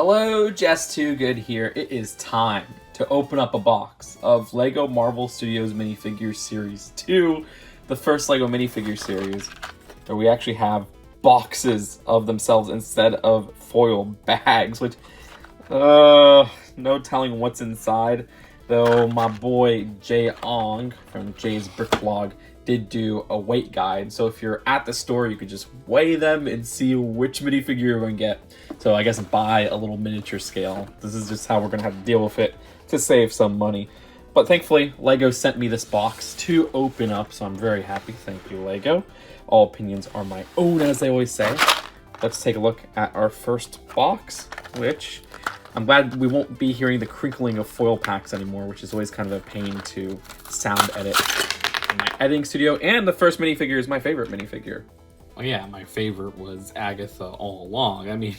Hello, Jess Too Good here. It is time to open up a box of LEGO Marvel Studios Minifigures Series 2, the first LEGO minifigure series, where we actually have boxes of themselves instead of foil bags, which, no telling what's inside, though my boy Jay Ong from Jay's Brick Vlog did do a weight guide, so if you're at the store you could just weigh them and see which minifigure you're going to get. So I guess buy a little miniature scale. This is just how we're going to have to deal with it to save some money. But thankfully, LEGO sent me this box to open up, so I'm very happy. Thank you, LEGO. All opinions are my own, as they always say. Let's take a look at our first box, which I'm glad we won't be hearing the crinkling of foil packs anymore, which is always kind of a pain to sound edit in my editing studio. And the first minifigure is my favorite minifigure. Well, yeah, my favorite was Agatha all along. I mean,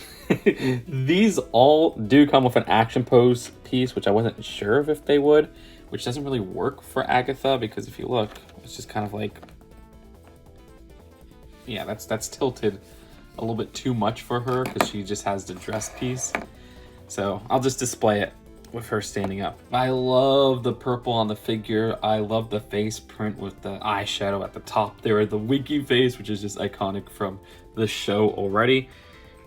these all do come with an action pose piece, which I wasn't sure of if they would, which doesn't really work for Agatha because if you look, it's just kind of like, yeah, that's tilted a little bit too much for her because she just has the dress piece. So I'll just display it with her standing up. I love the purple on the figure. I love the face print with the eyeshadow at the top there, the winky face, which is just iconic from the show already.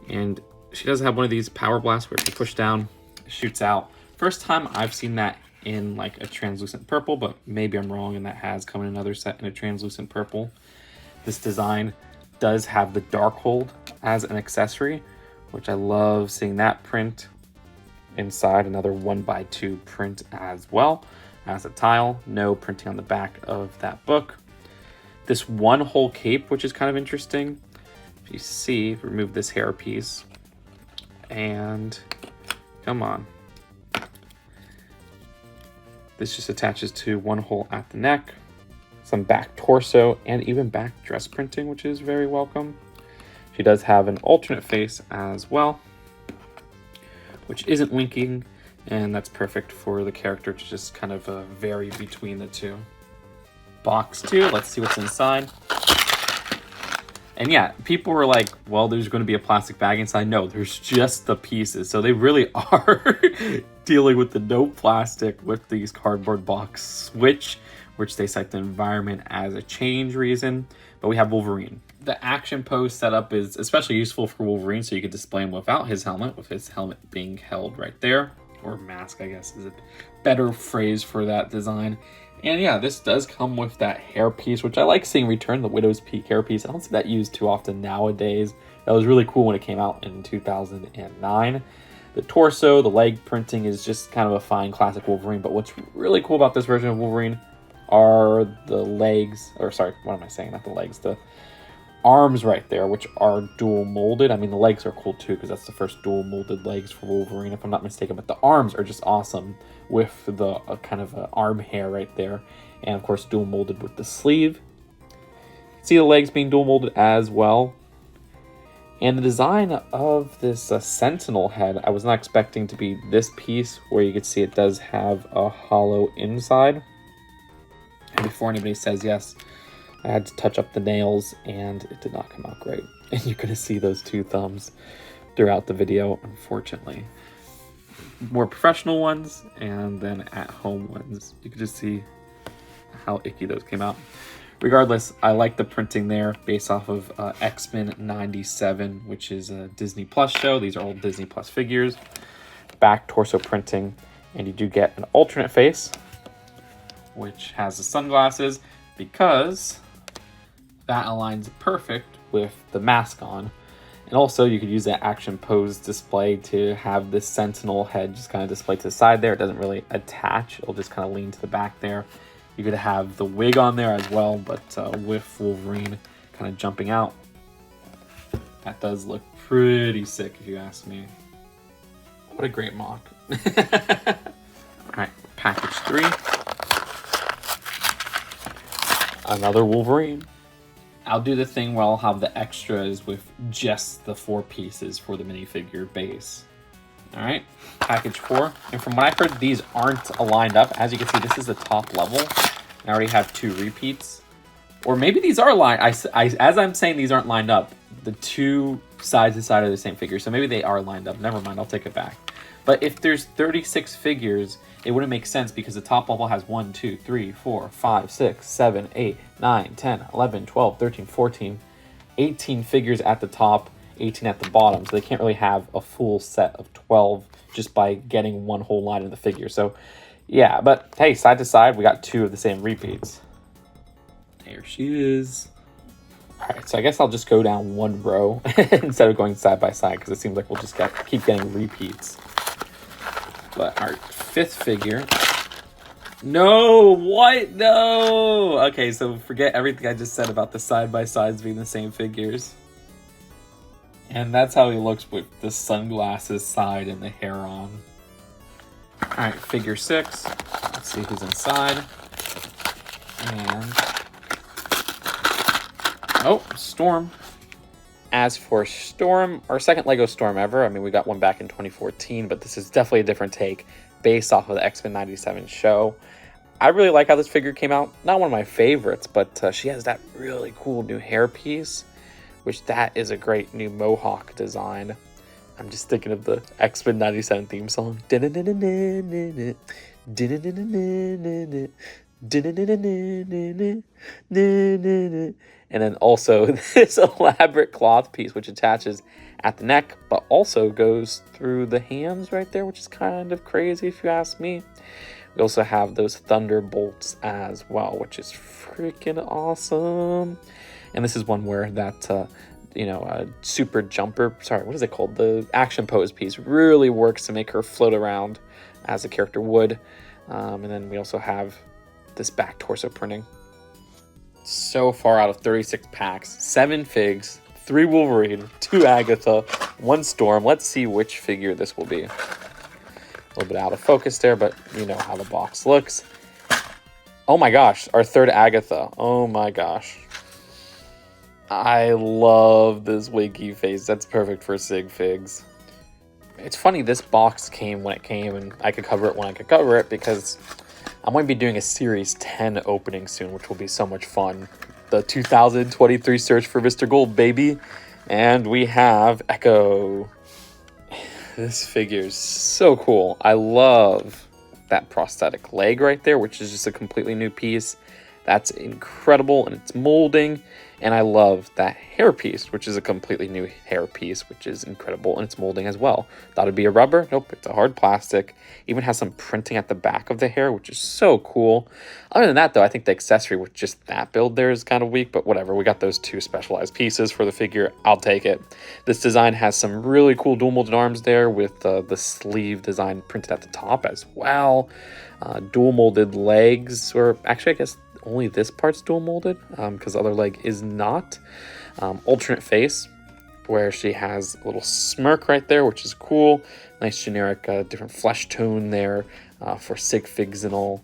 And she does have one of these power blasts where if you push down, it shoots out. First time I've seen that in like a translucent purple, but maybe I'm wrong and that has come in another set in a translucent purple. This design does have the Darkhold as an accessory, which I love seeing that print. Inside, another 1x2 print as well as a tile. No printing on the back of that book. This one whole cape, which is kind of interesting. If you see, remove this hair piece and come on. This just attaches to one hole at the neck, some back torso, and even back dress printing, which is very welcome. She does have an alternate face as well, which isn't winking, and that's perfect for the character to just kind of vary between the two. Box 2, let's see what's inside. And yeah, people were like, well, there's going to be a plastic bag inside. No, there's just the pieces. So they really are dealing with the no plastic with these cardboard box switch, which they cite the environment as a change reason. But we have Wolverine. The action pose setup is especially useful for Wolverine, so you could display him without his helmet, with his helmet being held right there. Or mask, I guess, is a better phrase for that design. And yeah, this does come with that hair piece, which I like seeing return, the Widow's Peak hair piece. I don't see that used too often nowadays. That was really cool when it came out in 2009. The torso, the leg printing is just kind of a fine classic Wolverine. But what's really cool about this version of Wolverine are the legs, or sorry, what am I saying? Not the legs, the arms right there, which are dual molded. I mean, the legs are cool too, because that's the first dual molded legs for Wolverine, if I'm not mistaken. But the arms are just awesome with the kind of arm hair right there. And of course, dual molded with the sleeve. You can see the legs being dual molded as well. And the design of this sentinel head, I was not expecting to be this piece, where you can see it does have a hollow inside. And before anybody says yes, I had to touch up the nails and it did not come out great. And you're going to see those two thumbs throughout the video, unfortunately. More professional ones and then at-home ones. You can just see how icky those came out. Regardless, I like the printing there based off of X-Men 97, which is a Disney Plus show. These are all Disney Plus figures. Back torso printing. And you do get an alternate face, which has the sunglasses, because that aligns perfect with the mask on. And also you could use that action pose display to have this sentinel head just kind of display to the side there. It doesn't really attach, it'll just kind of lean to the back there. You could have the wig on there as well, but with Wolverine kind of jumping out. That does look pretty sick if you ask me. What a great mock. All right, package 3. Another Wolverine. I'll do the thing where I'll have the extras with just the 4 pieces for the minifigure base. All right, package 4. And from what I've heard, these aren't aligned up. As you can see, this is the top level. I already have 2 repeats. Or maybe these are lined. As I'm saying, these aren't lined up. The 2 side to side of the same figure. So maybe they are lined up. Never mind, I'll take it back. But if there's 36 figures, it wouldn't make sense because the top bubble has 1, 2, 3, 4, 5, 6, 7, 8, 9, 10, 11, 12, 13, 14, 18 figures at the top, 18 at the bottom. So they can't really have a full set of 12 just by getting one whole line of the figure. So yeah, but hey, side to side, we got 2 of the same repeats. There she is. All right, so I guess I'll just go down one row instead of going side by side because it seems like we'll just keep getting repeats. But our 5th figure. No, what? No. Okay, so forget everything I just said about the side by sides being the same figures. And that's how he looks with the sunglasses side and the hair on. All right, figure 6. Let's see who's inside. And oh, Storm. As for Storm, our second Lego Storm ever. I mean, we got one back in 2014, but this is definitely a different take based off of the X-Men 97 show. I really like how this figure came out. Not one of my favorites, but she has that really cool new hairpiece, which that is a great new mohawk design. I'm just thinking of the X-Men 97 theme song. And then also this elaborate cloth piece which attaches at the neck but also goes through the hands right there, which is kind of crazy if you ask me. We also have those thunderbolts as well, which is freaking awesome. And this is one where that super jumper, sorry, what is it called, the action pose piece really works to make her float around as a character would. And then we also have this back torso printing. So far out of 36 packs, 7 figs, 3 Wolverine, 2 Agatha, 1 Storm. Let's see which figure this will be. A little bit out of focus there, but you know how the box looks. Oh my gosh, our 3rd Agatha. Oh my gosh. I love this winky face. That's perfect for Sig Figs. It's funny, this box came when it came, and I could cover it when I could cover it because I'm going to be doing a Series 10 opening soon, which will be so much fun. The 2023 Search for Mr. Gold, baby. And we have Echo. This figure is so cool. I love that prosthetic leg right there, which is just a completely new piece. That's incredible, and it's molding. And I love that hair piece, which is a completely new hair piece, which is incredible, and it's molding as well. Thought it'd be a rubber. Nope, it's a hard plastic. Even has some printing at the back of the hair, which is so cool. Other than that, though, I think the accessory with just that build there is kind of weak, but whatever. We got those 2 specialized pieces for the figure. I'll take it. This design has some really cool dual molded arms there with the sleeve design printed at the top as well. Dual molded legs, or actually, I guess only this part's dual molded because the other leg is not. Alternate face where she has a little smirk right there, which is cool. Nice generic different flesh tone there for sig figs and all.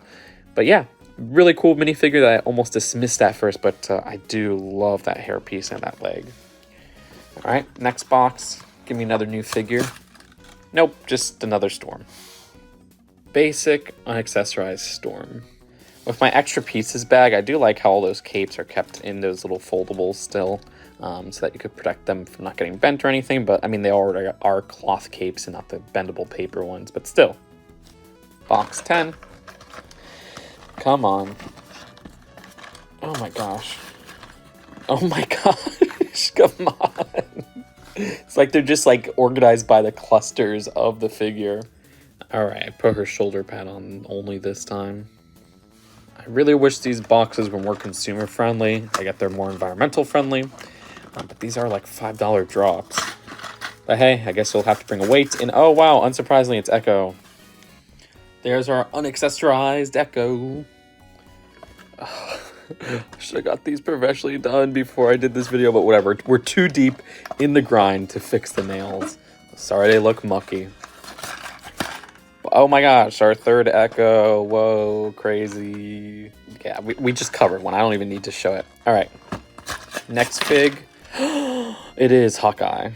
But yeah, really cool minifigure that I almost dismissed at first, but I do love that hair piece and that leg. All right, next box. Give me another new figure. Nope, just another Storm. Basic unaccessorized Storm. With my extra pieces bag, I do like how all those capes are kept in those little foldables still, so that you could protect them from not getting bent or anything. But I mean, they already are cloth capes and not the bendable paper ones, but still. Box 10. Come on. Oh my gosh. Oh my gosh, come on. It's like they're just like organized by the clusters of the figure. All right, I put her shoulder pad on only this time. I really wish these boxes were more consumer friendly. I get they're more environmental friendly, but these are like $5 drops. But hey, I guess we'll have to bring a weight in. Oh wow, unsurprisingly, it's Echo. There's our unaccessorized Echo. Should have got these professionally done before I did this video, but whatever. We're too deep in the grind to fix the nails. Sorry they look mucky. Oh my gosh, our 3rd Echo. Whoa, crazy. Yeah, we just covered one. I don't even need to show it. All right, next fig. It is Hawkeye.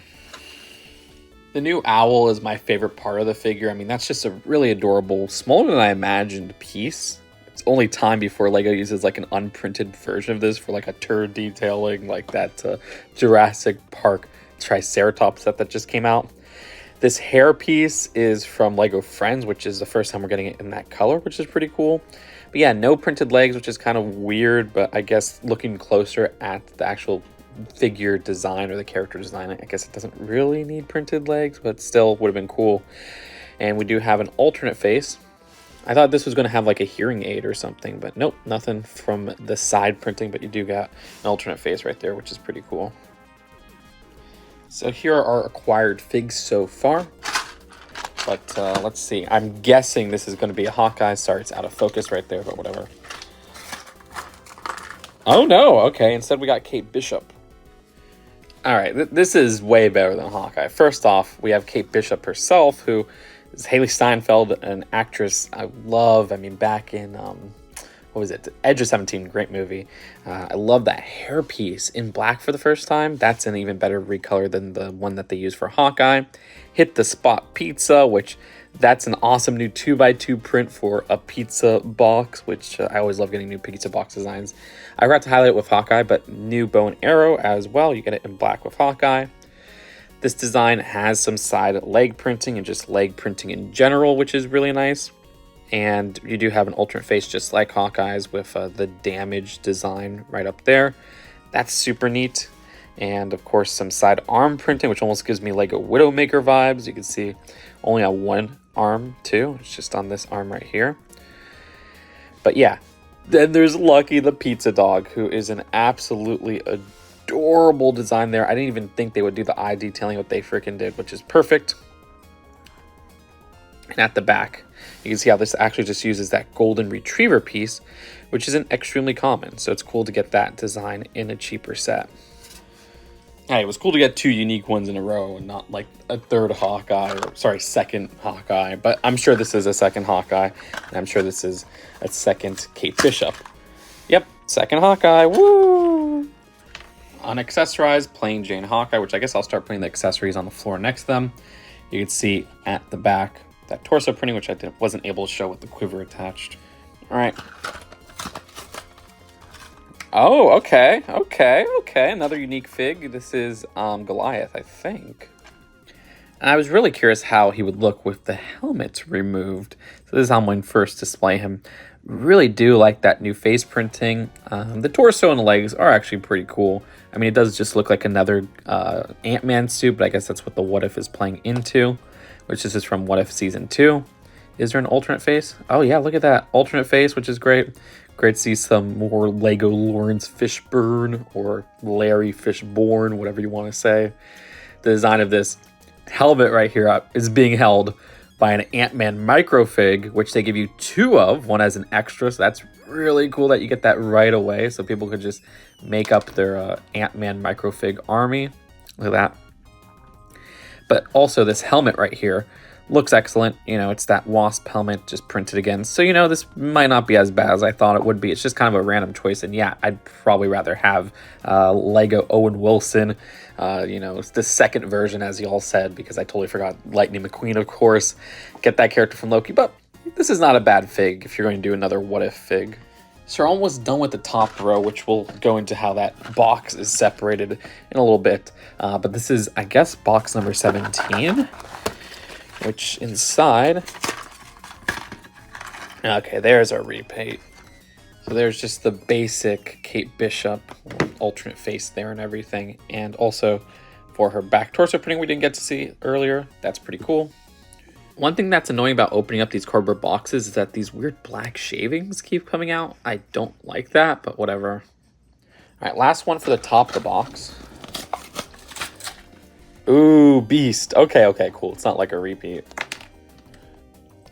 The new owl is my favorite part of the figure. I mean, that's just a really adorable, smaller than I imagined piece. It's only time before LEGO uses like an unprinted version of this for like a turd detailing, like that Jurassic Park Triceratops set that just came out. This hair piece is from Lego Friends, which is the first time we're getting it in that color, which is pretty cool. But yeah, no printed legs, which is kind of weird, but I guess looking closer at the actual figure design or the character design, I guess it doesn't really need printed legs, but still would have been cool. And we do have an alternate face. I thought this was going to have like a hearing aid or something, but nope, nothing from the side printing, but you do got an alternate face right there, which is pretty cool. So here are our acquired figs so far, but let's see. I'm guessing this is going to be a Hawkeye. Sorry, it's out of focus right there, but whatever. Oh no, okay, instead we got Kate Bishop. All right, this is way better than Hawkeye. First off, we have Kate Bishop herself, who is Haley Steinfeld, an actress I love. I mean, back in, what was it? Edge of 17, great movie. I love that hairpiece in black for the first time. That's an even better recolor than the one that they used for Hawkeye. Hit the Spot Pizza, which that's an awesome new 2x2 print for a pizza box, which I always love getting new pizza box designs. I forgot to highlight it with Hawkeye, but new bow and arrow as well. You get it in black with Hawkeye. This design has some side leg printing and just leg printing in general, which is really nice. And you do have an alternate face just like Hawkeye's with the damage design right up there. That's super neat. And of course some side arm printing, which almost gives me Lego Widowmaker vibes. You can see only on one arm too. It's just on this arm right here. But yeah, then there's Lucky the pizza dog, who is an absolutely adorable design there. I didn't even think they would do the eye detailing, what they freaking did, which is perfect. And at the back, you can see how this actually just uses that golden retriever piece, which isn't extremely common. So it's cool to get that design in a cheaper set. Hey, it was cool to get two unique ones in a row and not like a third Hawkeye, or sorry, second Hawkeye. But I'm sure this is a second Hawkeye, and I'm sure this is a second Kate Bishop. Yep, second Hawkeye, woo! Unaccessorized, plain Jane Hawkeye, which I guess I'll start putting the accessories on the floor next to them. You can see at the back that torso printing, which I wasn't able to show with the quiver attached. All right. Oh, okay. Another unique fig. This is Goliath, I think. And I was really curious how he would look with the helmet removed. So this is how I'm going to first display him. Really do like that new face printing. The torso and the legs are actually pretty cool. I mean, it does just look like another Ant-Man suit, but I guess that's what the What If is playing into, which is from What If Season 2. Is there an alternate face? Oh yeah, look at that alternate face, which is great. Great to see some more Lego Lawrence Fishburne or Larry Fishborn, whatever you want to say. The design of this helmet right here is being held by an Ant-Man microfig, which they give you two of, one as an extra. So that's really cool that you get that right away. So people could just make up their Ant-Man microfig army. Look at that. But also this helmet right here looks excellent. You know, it's that wasp helmet just printed again. So, you know, this might not be as bad as I thought it would be. It's just kind of a random choice. And yeah, I'd probably rather have Lego Owen Wilson. You know, it's the second version, as y'all said, because I totally forgot Lightning McQueen, of course. Get that character from Loki. But this is not a bad fig if you're going to do another What If fig. So we're almost done with the top row, which we'll go into how that box is separated in a little bit. But this is, I guess, box number 17. Which inside, okay, there's our repaint. So there's just the basic Kate Bishop alternate face there and everything. And also for her back torso printing we didn't get to see earlier. That's pretty cool. One thing that's annoying about opening up these cardboard boxes is that these weird black shavings keep coming out. I don't like that, but whatever. All right, last one for the top of the box. Ooh, Beast. Okay, cool. It's not like a repeat.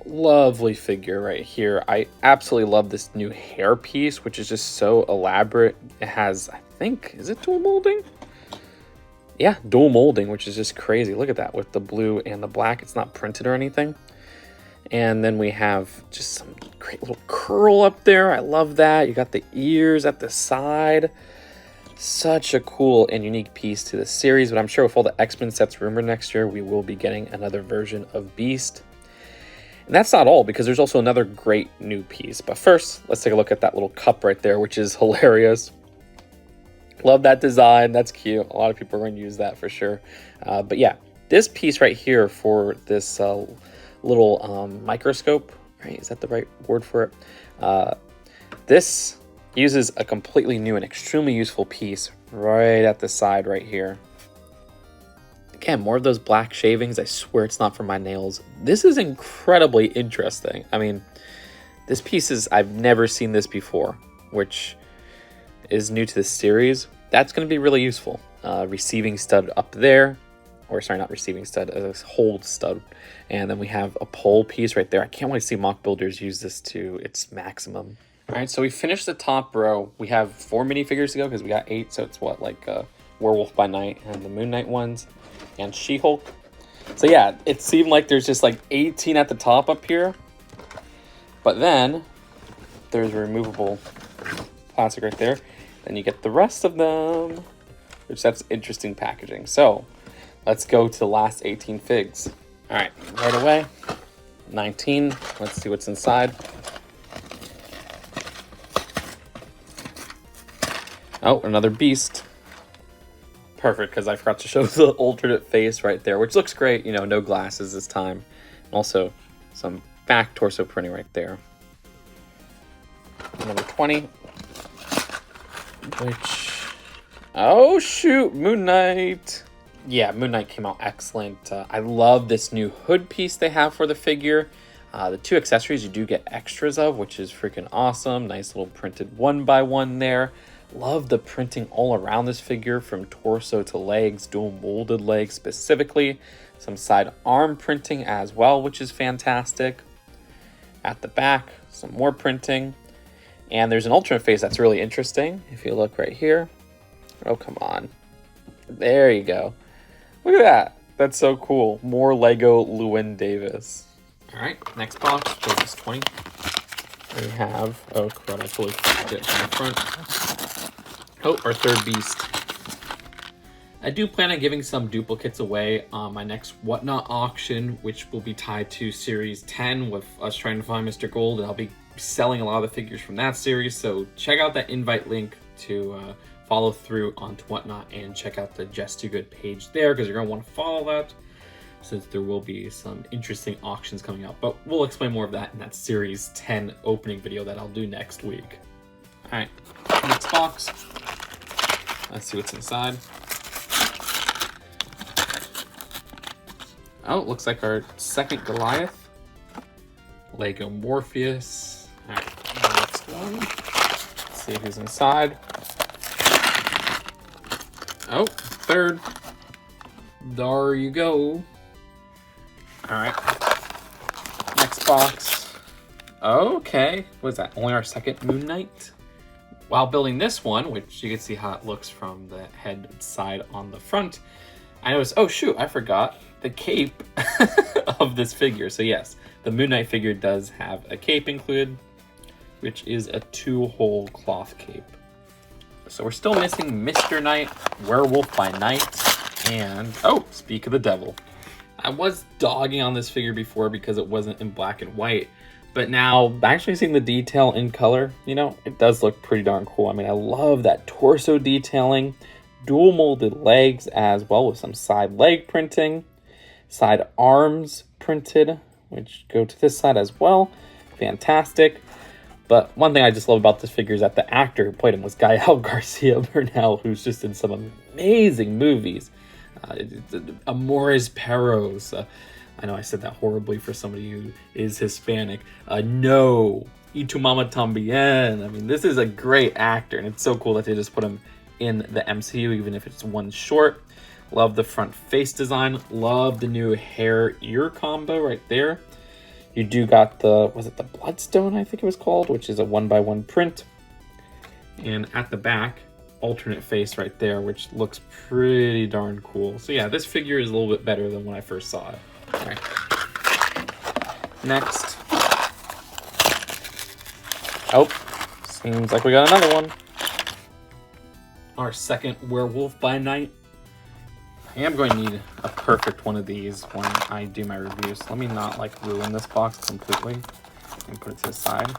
Lovely figure right here. I absolutely love this new hair piece, which is just so elaborate. It has, I think, is it dual molding? Yeah, dual molding, which is just crazy. Look at that with the blue and the black. It's not printed or anything. And then we have just some great little curl up there. I love that. You got the ears at the side. Such a cool and unique piece to the series, but I'm sure with all the X-Men sets rumored next year, we will be getting another version of Beast. And that's not all, because there's also another great new piece. But first, let's take a look at that little cup right there, which is hilarious. Love that design. That's cute. A lot of people are going to use that for sure. But yeah, this piece right here for this little microscope, right? Is that the right word for it? This uses a completely new and extremely useful piece right at the side right here. Again, more of those black shavings. I swear it's not for my nails. This is incredibly interesting. I mean, this piece is, I've never seen this before, which is new to this series. That's going to be really useful. Receiving stud up there, or sorry, not receiving stud, a hold stud. And then we have a pole piece right there. I can't wait to see mock builders use this to its maximum. All right, so we finished the top row. We have 4 minifigures to go because we got 8. So it's what, like Werewolf by Night and the Moon Knight ones and She-Hulk. So yeah, it seemed like there's just like 18 at the top up here. But then there's removable plastic right there. Then you get the rest of them, which that's interesting packaging. So let's go to the last 18 figs. All right, right away, 19. Let's see what's inside. Oh, another beast. Perfect, because I forgot to show the alternate face right there, which looks great. You know, no glasses this time. Also, some back torso printing right there. Number 20. Which... oh, shoot! Moon Knight! Yeah, Moon Knight came out excellent. I love this new hood piece they have for the figure. The 2 accessories you do get extras of, which is freaking awesome. Nice little printed 1x1 there. Love the printing all around this figure, from torso to legs, dual molded legs specifically. Some side arm printing as well, which is fantastic. At the back, some more printing. And there's an alternate face that's really interesting. If you look right here. Oh, come on. There you go. Look at that. That's so cool. More Lego Llewyn Davis. All right, next box, focus 20. We have, oh crud, I totally forgot it from the front. Oh, our third beast. I do plan on giving some duplicates away on my next Whatnot auction, which will be tied to Series 10 with us trying to find Mr. Gold, and I'll be selling a lot of the figures from that series, so check out that invite link to follow through onto Whatnot and check out the Just Too Good page there, because you're going to want to follow that, since there will be some interesting auctions coming up. But we'll explain more of that in that Series 10 opening video that I'll do next week. All right, next box. Let's see what's inside. Oh, it looks like our second Goliath. Lego Morpheus. All right, next one. Let's see who's inside. Oh, third. There you go. All right, next box. Okay, what is that? Only our second Moon Knight? While building this one, which you can see how it looks from the head side on the front, I noticed, oh shoot, I forgot the cape of this figure. So yes, the Moon Knight figure does have a cape included, which is a 2-hole cloth cape. So we're still missing Mr. Knight, Werewolf by Night, and, oh, speak of the devil. I was dogging on this figure before because it wasn't in black and white, but now actually seeing the detail in color, you know, it does look pretty darn cool. I mean, I love that torso detailing, dual molded legs as well with some side leg printing, side arms printed, which go to this side as well. Fantastic. But one thing I just love about this figure is that the actor who played him was Gael Garcia Bernal, who's just in some amazing movies. Amores Perros. I know I said that horribly for somebody who is Hispanic. No. Y tu mama tambien. I mean, this is a great actor, and it's so cool that they just put him in the MCU, even if it's one short. Love the front face design. Love the new hair-ear combo right there. You do got the, was it the Bloodstone, I think it was called, which is a 1x1 print. And at the back, alternate face right there, which looks pretty darn cool. So yeah, this figure is a little bit better than when I first saw it. All right. Next. Oh, seems like we got another one. Our second Werewolf by Night. I am going to need a perfect one of these when I do my review, so let me not like ruin this box completely and put it to the side.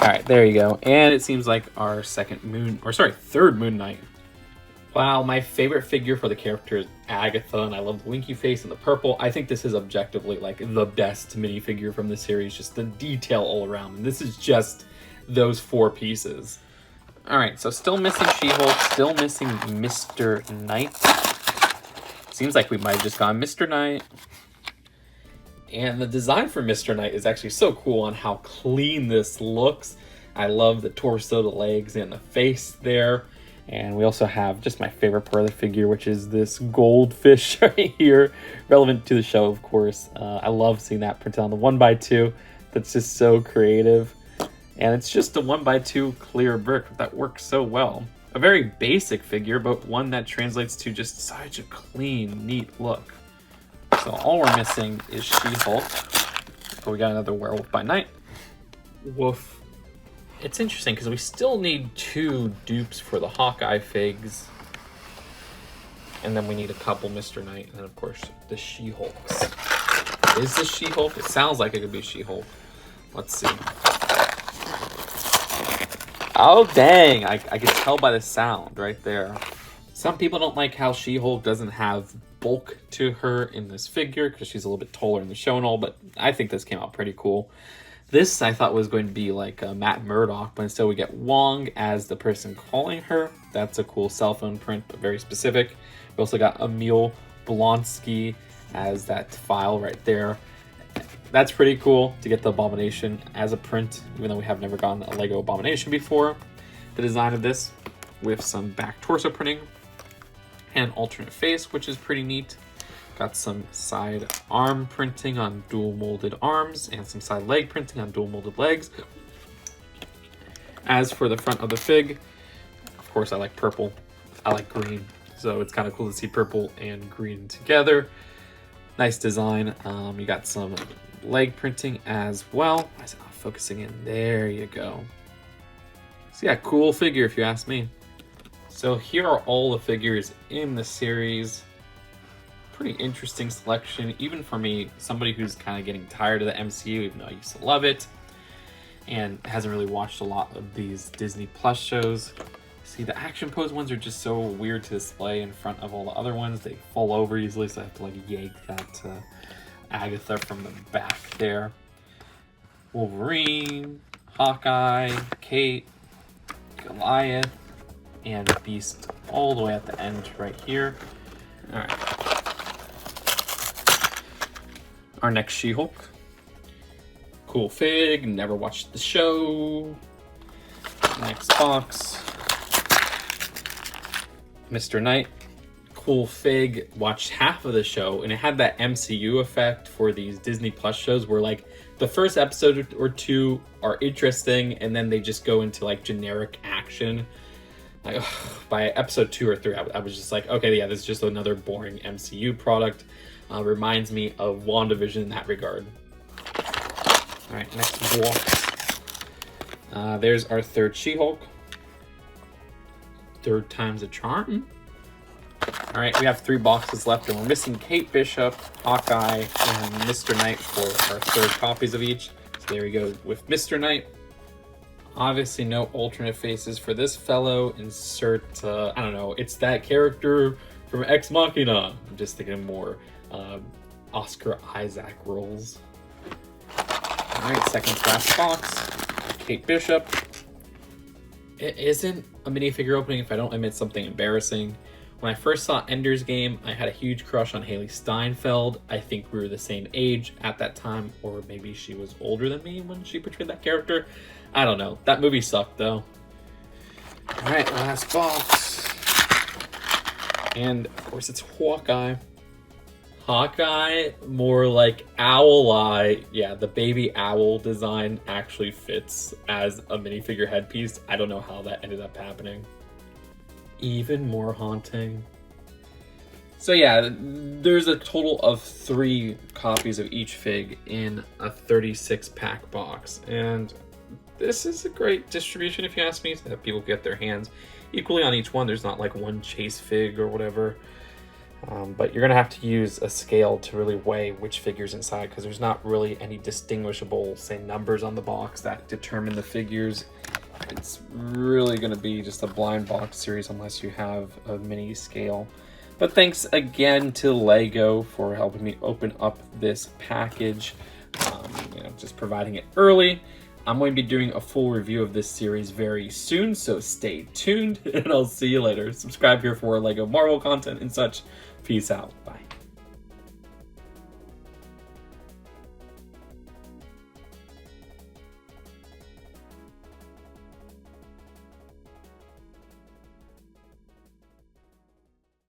right, there you go. And it seems like our third Moon Knight. Wow, my favorite figure for the character is Agatha, and I love the winky face and the purple. I think this is objectively like the best minifigure from the series, just the detail all around. And this is just those 4 pieces. All right, so still missing She-Hulk, still missing Mr. Knight. Seems like we might have just gone Mr. Knight. And the design for Mr. Knight is actually so cool on how clean this looks. I love the torso, the legs, and the face there. And we also have just my favorite part of the figure, which is this goldfish right here. Relevant to the show, of course. I love seeing that printed on the 1x2. That's just so creative. And it's just a 1x2 clear brick that works so well. A very basic figure, but one that translates to just such a clean, neat look. So all we're missing is She-Hulk. But we got another Werewolf by Night. Woof. It's interesting because we still need 2 dupes for the Hawkeye figs. And then we need a couple Mr. Knight. And then, of course, the She-Hulks. Is this She-Hulk? It sounds like it could be She-Hulk. Let's see. Oh, dang. I can tell by the sound right there. Some people don't like how She-Hulk doesn't have bulk to her in this figure because she's a little bit taller in the show and all, but I think this came out pretty cool. This I thought was going to be like Matt Murdock, but instead we get Wong as the person calling her. That's a cool cell phone print, but very specific. We also got Emil Blonsky as that file right there. That's pretty cool to get the Abomination as a print, even though we have never gotten a Lego Abomination before. The design of this with some back torso printing and alternate face, which is pretty neat. Got some side arm printing on dual molded arms and some side leg printing on dual molded legs. As for the front of the fig, of course I like purple, I like green, so it's kind of cool to see purple and green together. Nice design. You got some leg printing as well. Why is it not focusing in? There you go. So yeah, cool figure if you ask me. So here are all the figures in the series. Pretty interesting selection, even for me, somebody who's kind of getting tired of the MCU, even though I used to love it, and hasn't really watched a lot of these Disney Plus shows. See, the action pose ones are just so weird to display in front of all the other ones. They fall over easily, so I have to like yank that Agatha from the back there. Wolverine, Hawkeye, Kate, Goliath, and Beast all the way at the end right here. All right. Our next She-Hulk. Cool fig, never watched the show. Next box. Mr. Knight. Cool fig, watched half of the show, and it had that MCU effect for these Disney Plus shows where like the first episode or 2 are interesting and then they just go into like generic action. Like, by episode 2 or 3, I was just like, okay, yeah, this is just another boring MCU product. Reminds me of WandaVision in that regard. All right, next box. There's our third She-Hulk. Third time's a charm. All right, we have 3 boxes left, and we're missing Kate Bishop, Hawkeye, and Mr. Knight for our third copies of each. So there we go with Mr. Knight. Obviously, no alternate faces for this fellow. Insert, I don't know, it's that character from Ex Machina. I'm just thinking more Oscar Isaac roles. All right, second to last box. Kate Bishop. It isn't a minifigure opening if I don't admit something embarrassing. When I first saw Ender's Game, I had a huge crush on Haley Steinfeld. I think we were the same age at that time, or maybe she was older than me when she portrayed that character. I don't know. That movie sucked, though. All right, last box. And, of course, it's Hawkeye. Hawkeye, more like owl eye. Yeah, the baby owl design actually fits as a minifigure headpiece. I don't know how that ended up happening. Even more haunting. So yeah, there's a total of 3 copies of each fig in a 36-pack box. And this is a great distribution, if you ask me, so that people get their hands equally on each one. There's not like one chase fig or whatever. But you're going to have to use a scale to really weigh which figure's inside, because there's not really any distinguishable, say, numbers on the box that determine the figures. It's really going to be just a blind box series unless you have a mini scale. But thanks again to Lego for helping me open up this package, just providing it early. I'm going to be doing a full review of this series very soon, so stay tuned, and I'll see you later. Subscribe here for Lego Marvel content and such. Peace out. Bye.